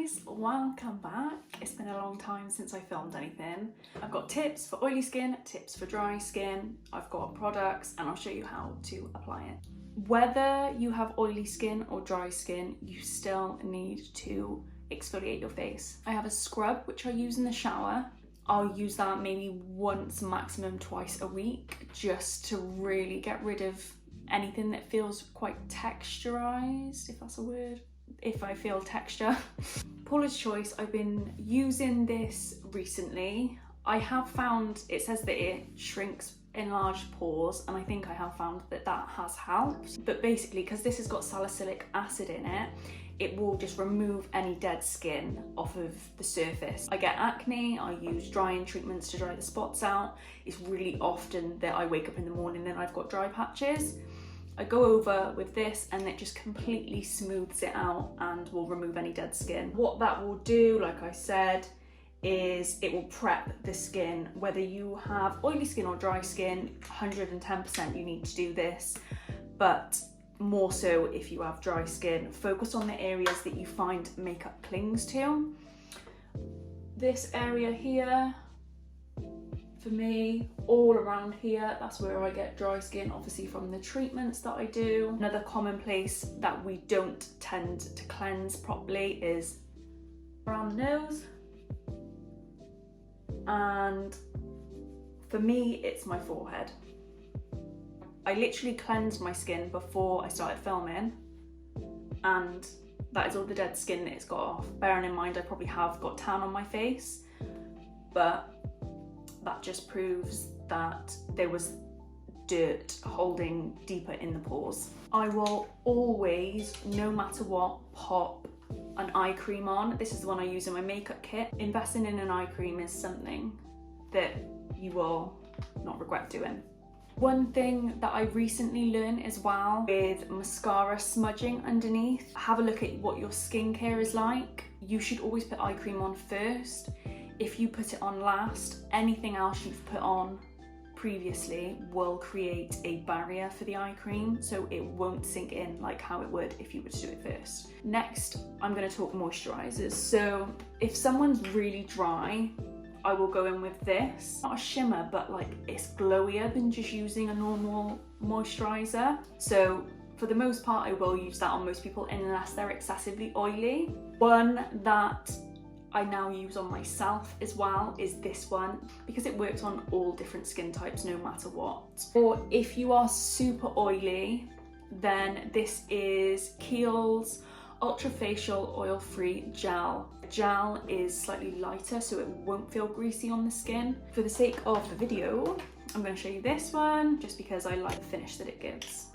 guys, welcome back. It's been a long time since I filmed anything. I've got tips for oily skin, tips for dry skin, I've got products, and I'll show you how to apply it. Whether you have oily skin or dry skin, you still need to exfoliate your face. I have a scrub which I use in the shower. I'll use that maybe once, maximum twice a week, just to really get rid of anything that feels quite texturized, if that's a word. If I feel texture. Paula's Choice, I've been using this recently. I have found, it says that it shrinks enlarged pores, and I think I have found that that has helped. But basically, because this has got salicylic acid in it, it will just remove any dead skin off of the surface. I get acne, I use drying treatments to dry the spots out. It's really often that I wake up in the morning and I've got dry patches. I go over with this and it just completely smooths it out and will remove any dead skin. What that will do, like I said, is it will prep the skin. Whether you have oily skin or dry skin, 110% you need to do this, but more so if you have dry skin. Focus on the areas that you find makeup clings to. This area here, for me, all around here, that's where I get dry skin, obviously from the treatments that I do. Another common place that we don't tend to cleanse properly is around the nose. And for me, it's my forehead. I literally cleansed my skin before I started filming, and that is all the dead skin that it's got off. Bearing in mind, I probably have got tan on my face, but that just proves that there was dirt holding deeper in the pores. I will always, no matter what, pop an eye cream on. This is the one I use in my makeup kit. Investing in an eye cream is something that you will not regret doing. One thing that I recently learned as well with mascara smudging underneath, have a look at what your skincare is like. You should always put eye cream on first. If you put it on last, anything else you've put on previously will create a barrier for the eye cream, so it won't sink in like how it would if you were to do it first. Next, I'm going to talk moisturizers. So if someone's really dry, I will go in with this. Not a shimmer, but like it's glowier than just using a normal moisturizer. So for the most part, I will use that on most people unless they're excessively oily. One that I now use on myself as well is this one, because it works on all different skin types no matter what. Or if you are super oily, then this is Kiehl's Ultra Facial Oil Free Gel. The gel is slightly lighter so it won't feel greasy on the skin. For the sake of the video, I'm going to show you this one just because I like the finish that it gives.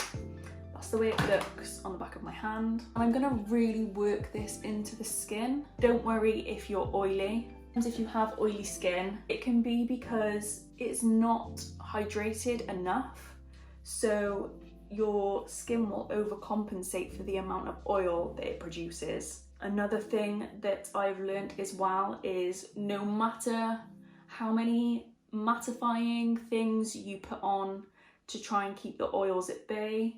That's the way it looks on the back of my hand. And I'm gonna really work this into the skin. Don't worry if you're oily. If you have oily skin, it can be because it's not hydrated enough. So your skin will overcompensate for the amount of oil that it produces. Another thing that I've learned as well is no matter how many mattifying things you put on to try and keep the oils at bay,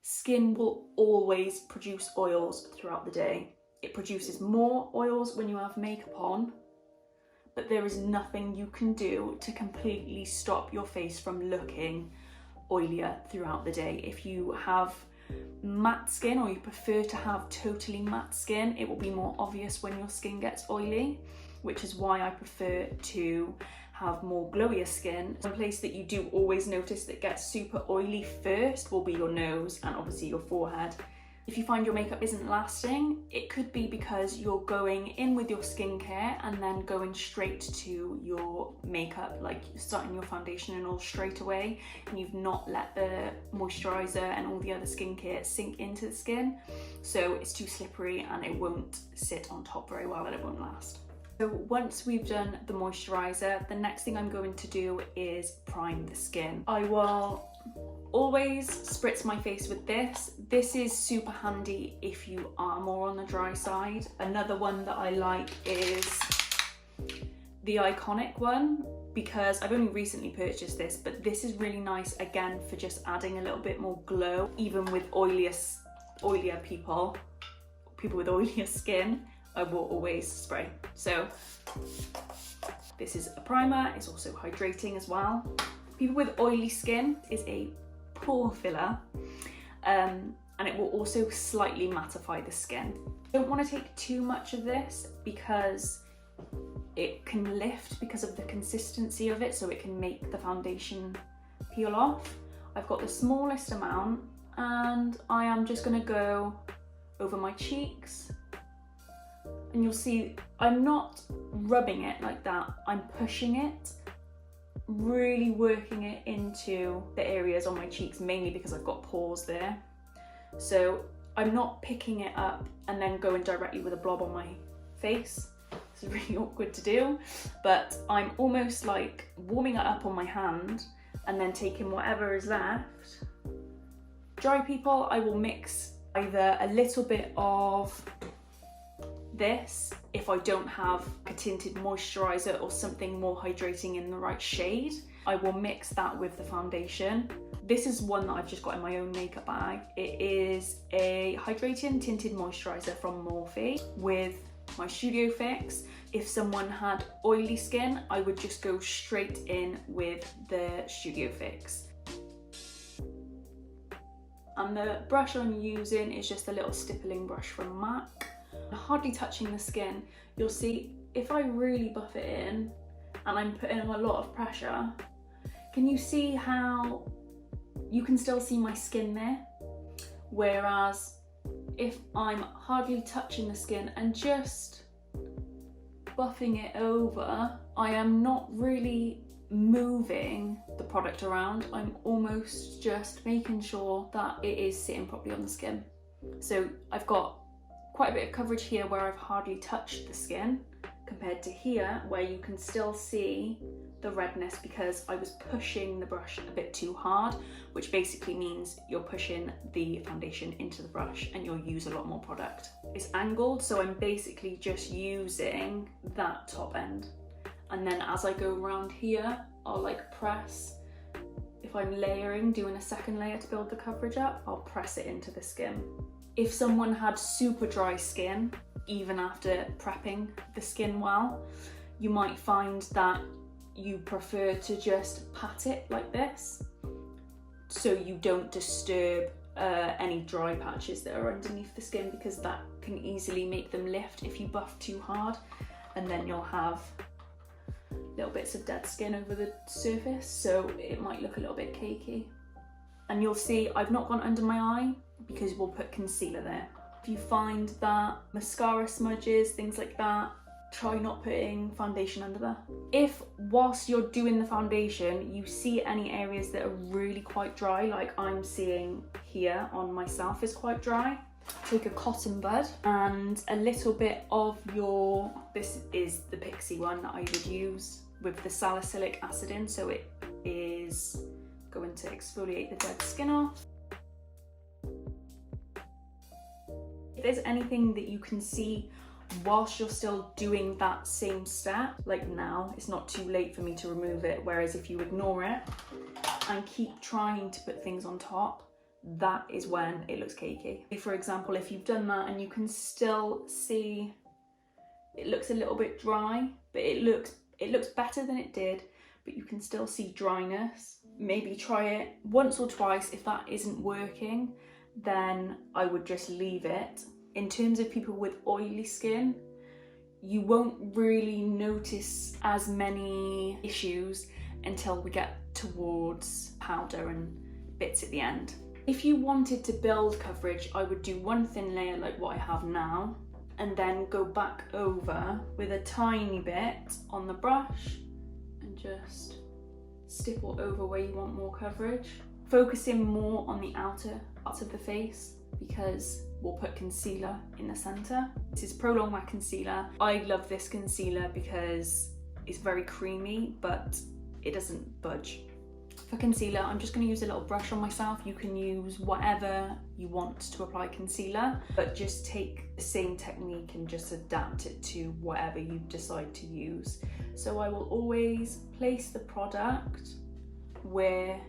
skin will always produce oils throughout the day. It produces more oils when you have makeup on, but there is nothing you can do to completely stop your face from looking oilier throughout the day. If you have matte skin or you prefer to have totally matte skin, it will be more obvious when your skin gets oily, which is why I prefer to have more glowier skin. One place that you do always notice that gets super oily first will be your nose and obviously your forehead. If you find your makeup isn't lasting, it could be because you're going in with your skincare and then going straight to your makeup, like starting your foundation and all straight away, and you've not let the moisturizer and all the other skincare sink into the skin, so it's too slippery and it won't sit on top very well and it won't last. So once we've done the moisturizer, the next thing I'm going to do is prime the skin. I will always spritz my face with this. This is super handy if you are more on the dry side. Another one that I like is the Iconic one, because I've only recently purchased this, but this is really nice again for just adding a little bit more glow, even with oilier people with oilier skin. I will always spray. So this is a primer, it's also hydrating as well. People with oily skin is a pore filler, and it will also slightly mattify the skin. Don't want to take too much of this because it can lift because of the consistency of it, so it can make the foundation peel off. I've got the smallest amount and I am just going to go over my cheeks, and you'll see I'm not rubbing it like that, I'm pushing it, really working it into the areas on my cheeks, mainly because I've got pores there. So I'm not picking it up and then going directly with a blob on my face. It's really awkward to do, but I'm almost like warming it up on my hand and then taking whatever is left. Dry people, I will mix either a little bit of this if I don't have a tinted moisturiser or something more hydrating in the right shade. I will mix that with the foundation. This is one that I've just got in my own makeup bag. It is a hydrating tinted moisturiser from Morphe with my Studio Fix. If someone had oily skin, I would just go straight in with the Studio Fix. And the brush I'm using is just a little stippling brush from MAC. Hardly touching the skin. You'll see if I really buff it in and I'm putting a lot of pressure, can you see how you can still see my skin there? Whereas if I'm hardly touching the skin and just buffing it over, I am not really moving the product around. I'm almost just making sure that it is sitting properly on the skin. So I've got quite a bit of coverage here where I've hardly touched the skin, compared to here where you can still see the redness because I was pushing the brush a bit too hard, which basically means you're pushing the foundation into the brush and you'll use a lot more product. It's angled, so I'm basically just using that top end. And then as I go around here, I'll like press. If I'm layering, doing a second layer to build the coverage up, I'll press it into the skin. If someone had super dry skin, even after prepping the skin well, you might find that you prefer to just pat it like this, so you don't disturb any dry patches that are underneath the skin, because that can easily make them lift if you buff too hard, and then you'll have little bits of dead skin over the surface, so it might look a little bit cakey. And you'll see I've not gone under my eye because we'll put concealer there. If you find that mascara smudges, things like that, try not putting foundation under there. If whilst you're doing the foundation you see any areas that are really quite dry, like I'm seeing here on myself is quite dry, take a cotton bud and a little bit of your, this is the Pixie one that I would use with the salicylic acid in, so it is going to exfoliate the dead skin off. If there's anything that you can see whilst you're still doing that same step, like now, it's not too late for me to remove it, whereas if you ignore it and keep trying to put things on top, that is when it looks cakey. For example, if you've done that and you can still see it looks a little bit dry, but it looks better than it did, but you can still see dryness, maybe try it once or twice. If that isn't working, then I would just leave it. In terms of people with oily skin, you won't really notice as many issues until we get towards powder and bits at the end. If you wanted to build coverage, I would do one thin layer like what I have now, and then go back over with a tiny bit on the brush and just stipple over where you want more coverage. Focusing more on the outer parts of the face because we'll put concealer in the center. This is Pro Long Wear Concealer. I love this concealer because it's very creamy, but it doesn't budge. For concealer, I'm just going to use a little brush on myself. You can use whatever you want to apply concealer, but just take the same technique and just adapt it to whatever you decide to use. So I will always place the product where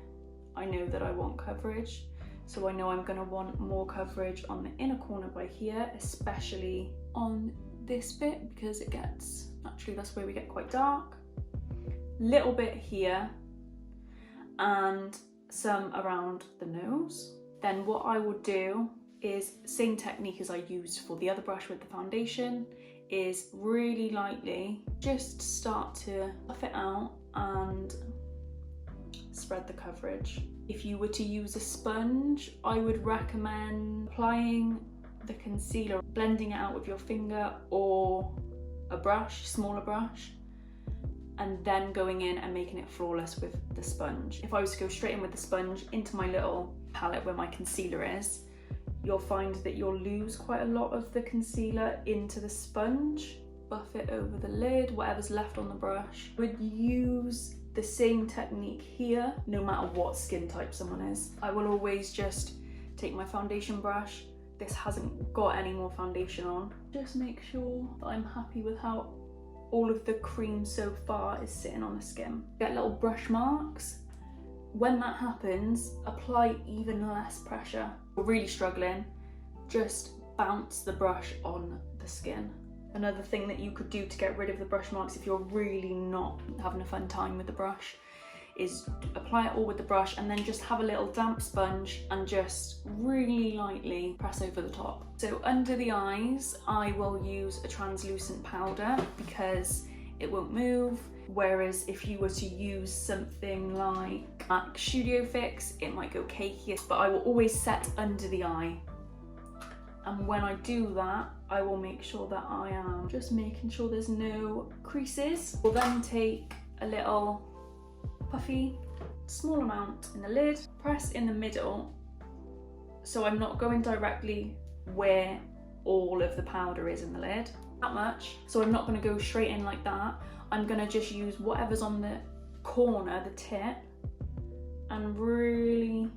I know that I want coverage. So I know I'm going to want more coverage on the inner corner by here, especially on this bit because it gets, naturally that's where we get quite dark. Little bit here and some around the nose. Then what I will do is, same technique as I used for the other brush with the foundation, is really lightly just start to buff it out and spread the coverage. If you were to use a sponge, I would recommend applying the concealer, blending it out with your finger or a brush, smaller brush, and then going in and making it flawless with the sponge. If I was to go straight in with the sponge into my little palette where my concealer is, you'll find that you'll lose quite a lot of the concealer into the sponge. Buff it over the lid, whatever's left on the brush. I would use the same technique here, no matter what skin type someone is. I will always just take my foundation brush. This hasn't got any more foundation on. Just make sure that I'm happy with how all of the cream so far is sitting on the skin. Get little brush marks. When that happens, apply even less pressure. If you're really struggling, just bounce the brush on the skin. Another thing that you could do to get rid of the brush marks if you're really not having a fun time with the brush is apply it all with the brush and then just have a little damp sponge and just really lightly press over the top. So under the eyes, I will use a translucent powder because it won't move. Whereas if you were to use something like MAC Studio Fix, it might go cakey, but I will always set under the eye. And when I do that, I will make sure that I am just making sure there's no creases. We'll then take a little puffy, small amount in the lid, press in the middle, so I'm not going directly where all of the powder is in the lid, that much. So I'm not going to go straight in like that. I'm going to just use whatever's on the corner, the tip, and really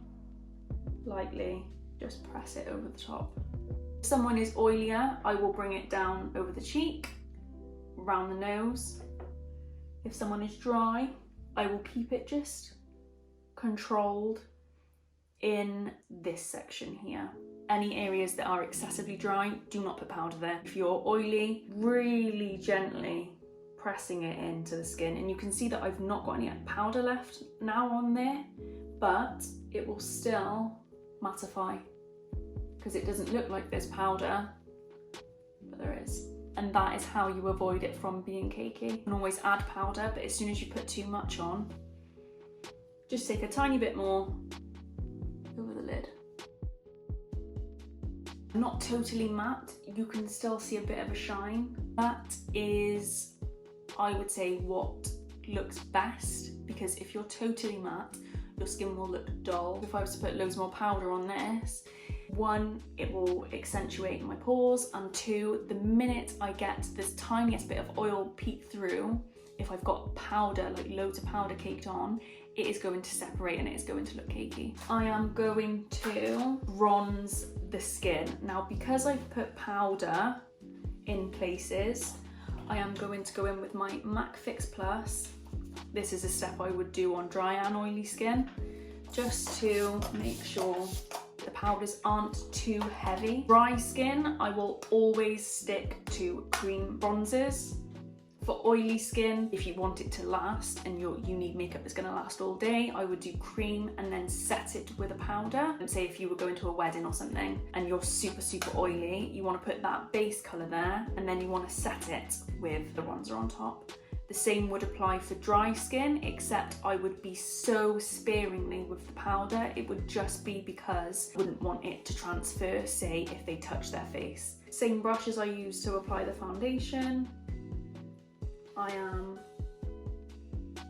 lightly just press it over the top. If someone is oilier, I will bring it down over the cheek, around the nose. If someone is dry, I will keep it just controlled in this section here. Any areas that are excessively dry, do not put powder there. If you're oily, really gently pressing it into the skin, and you can see that I've not got any powder left now on there, but it will still mattify because it doesn't look like there's powder, but there is. And that is how you avoid it from being cakey. You can always add powder, but as soon as you put too much on, just take a tiny bit more over the lid. Not totally matte, you can still see a bit of a shine. That is, I would say, what looks best, because if you're totally matte, your skin will look dull. If I was to put loads more powder on this, one, it will accentuate my pores, and two, the minute I get this tiniest bit of oil peek through, if I've got powder, like loads of powder caked on, it is going to separate and it is going to look cakey. I am going to bronze the skin. Now, because I've put powder in places, I am going to go in with my MAC Fix Plus. This is a step I would do on dry and oily skin, just to make sure the powders aren't too heavy. Dry skin, I will always stick to cream bronzers. For oily skin, if you want it to last and you need makeup that's going to last all day, I would do cream and then set it with a powder. And say if you were going to a wedding or something and you're super oily, you want to put that base colour there and then you want to set it with the bronzer on top. The same would apply for dry skin, except I would be so sparingly with the powder. It would just be because I wouldn't want it to transfer, say, if they touch their face. Same brush as I use to apply the foundation. I am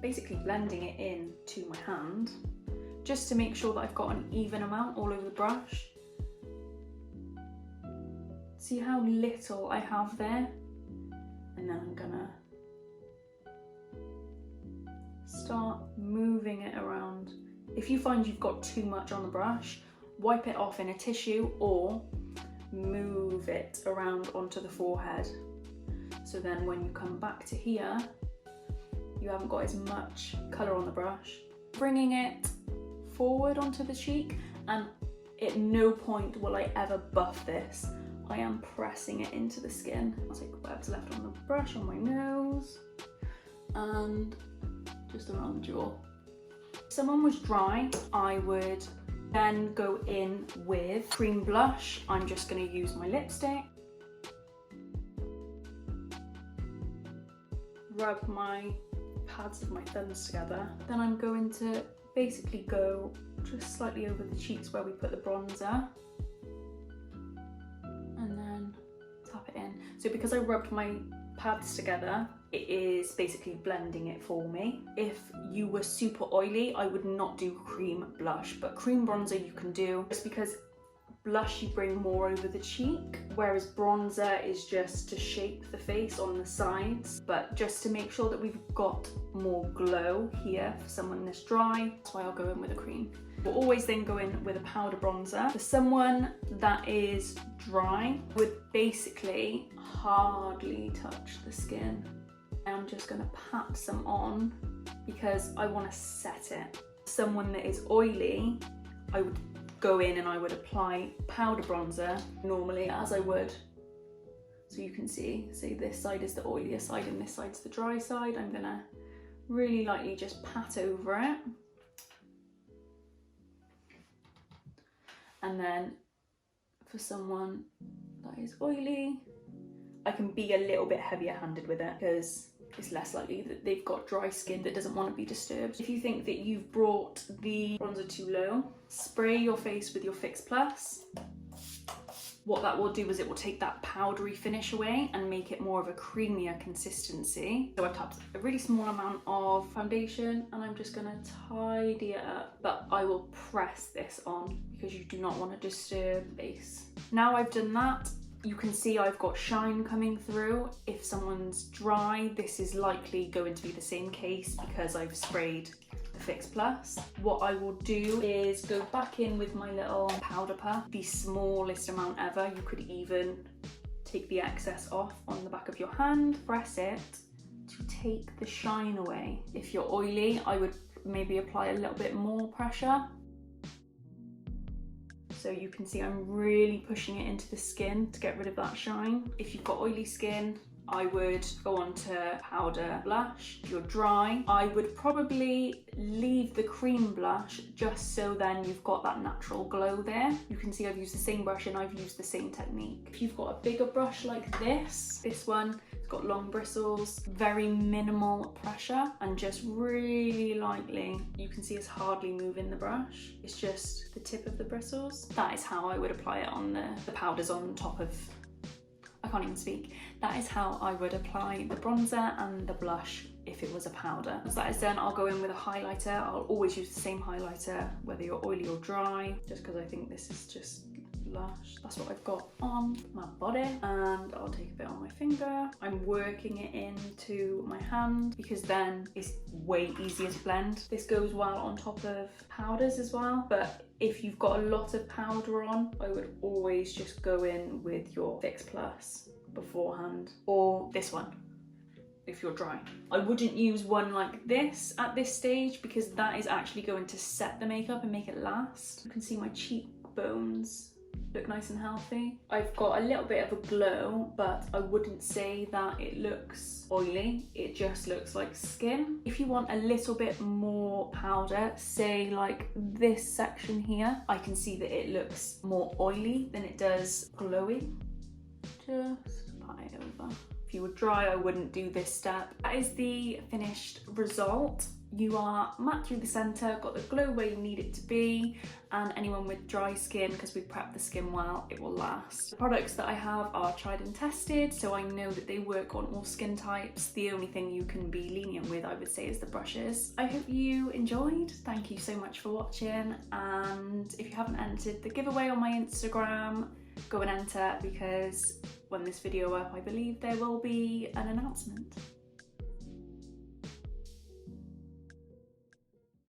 basically blending it in to my hand, just to make sure that I've got an even amount all over the brush. See how little I have there? And then I'm gonna start moving it around. If you find you've got too much on the brush, wipe it off in a tissue or move it around onto the forehead. So then when you come back to here, you haven't got as much colour on the brush. Bringing it forward onto the cheek, and at no point will I ever buff this. I am pressing it into the skin. I'll take whatever's left on the brush on my nose and just around the jaw. If someone was dry, I would then go in with cream blush. I'm just going to use my lipstick. Rub my pads of my thumbs together. Then I'm going to basically go just slightly over the cheeks where we put the bronzer. And then tap it in. So because I rubbed my pads together, it is basically blending it for me. If you were super oily, I would not do cream blush, but cream bronzer you can do, just because blush you bring more over the cheek, whereas bronzer is just to shape the face on the sides, but just to make sure that we've got more glow here for someone that's dry. That's why I'll go in with a cream. We'll always then go in with a powder bronzer. For someone that is dry, would basically hardly touch the skin. I'm just going to pat some on because I want to set it. Someone that is oily, I would go in and I would apply powder bronzer normally as I would. So you can see, this side is the oilier side and this side's the dry side. I'm going to really lightly just pat over it. And then for someone that is oily, I can be a little bit heavier handed with it because it's less likely that they've got dry skin that doesn't want to be disturbed. If you think that you've brought the bronzer too low, spray your face with your Fix Plus. What that will do is it will take that powdery finish away and make it more of a creamier consistency. So I've tapped a really small amount of foundation and I'm just gonna tidy it up, but I will press this on because you do not want to disturb the base. Now I've done that, you can see I've got shine coming through. If someone's dry, this is likely going to be the same case because I've sprayed the Fix Plus. What I will do is go back in with my little powder puff, the smallest amount ever. You could even take the excess off on the back of your hand, press it to take the shine away. If you're oily, I would maybe apply a little bit more pressure. So you can see I'm really pushing it into the skin to get rid of that shine. If you've got oily skin, I would go on to powder blush. If you're dry, I would probably leave the cream blush just so then you've got that natural glow there. You can see I've used the same brush and I've used the same technique. If you've got a bigger brush like this one, it's got long bristles, very minimal pressure and just really lightly. You can see it's hardly moving the brush. It's just the tip of the bristles. That is how I would apply it on the powders on top of, I can't even speak. That is how I would apply the bronzer and the blush if it was a powder. Once that is done, I'll go in with a highlighter. I'll always use the same highlighter, whether you're oily or dry, just because I think this is just lush. That's what I've got on my body, and I'll take a bit on my finger. I'm working it into my hand because then it's way easier to blend. This goes well on top of powders as well, but if you've got a lot of powder on, I would always just go in with your Fix Plus beforehand, or this one if you're dry. I wouldn't use one like this at this stage because that is actually going to set the makeup and make it last. You can see my cheekbones look nice and healthy. I've got a little bit of a glow, but I wouldn't say that it looks oily. It just looks like skin. If you want a little bit more powder, say like this section here, I can see that it looks more oily than it does glowy. Just pat it over. If you were dry, I wouldn't do this step. That is the finished result. You are matte through the centre, got the glow where you need it to be, and anyone with dry skin, because we prepped the skin well, it will last. The products that I have are tried and tested, so I know that they work on all skin types. The only thing you can be lenient with, I would say, is the brushes. I hope you enjoyed. Thank you so much for watching, and if you haven't entered the giveaway on my Instagram, go and enter, because when this video up, I believe there will be an announcement.